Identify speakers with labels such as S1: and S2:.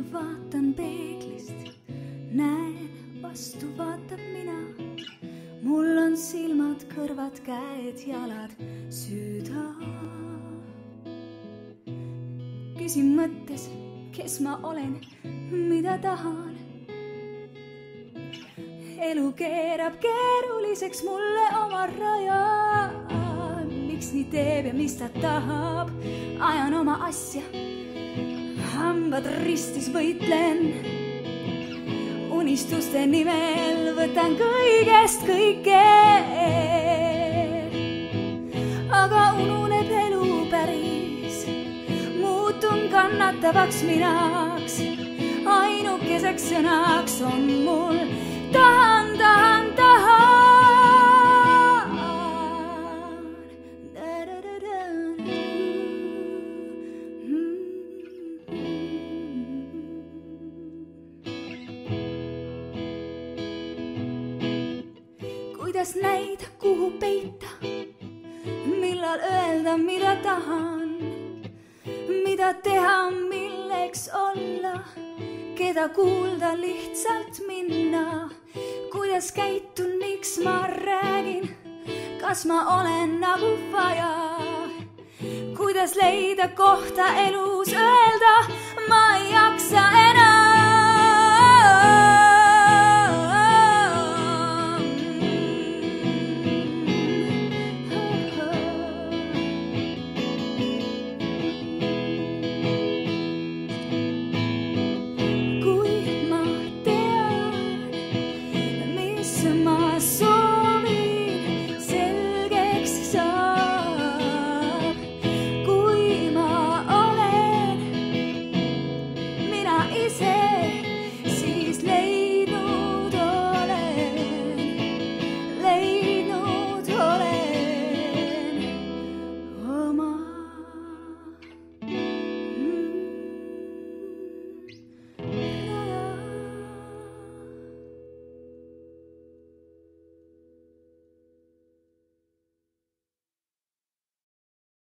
S1: ma vaatan peeglist, näen, vastu vaatab mina. Mul on silmad, kõrvad, käed, jalad, süda. Küsin mõttes, kes ma olen, mida tahan. Elu keerab keeruliseks mulle oma raja. Miks nii teeb ja mis ta tahab? Ajan oma asja, hambad ristis võitlen. Unistuste nimel võtan kõigest kõike. Aga ununeb elu päris, muutun kannatavaks minaks. Ainukeseks sõnaks on mul tahan, tahan, tahan. Kuidas näida, kuhu peita, millal öelda, mida tahan, mida teha, milleks olla, keda kuulda, lihtsalt minna. Kuidas käitun, miks ma räägin, kas ma olen nagu vaja. Kuidas leida kohta elus, öelda ma ei jaksa.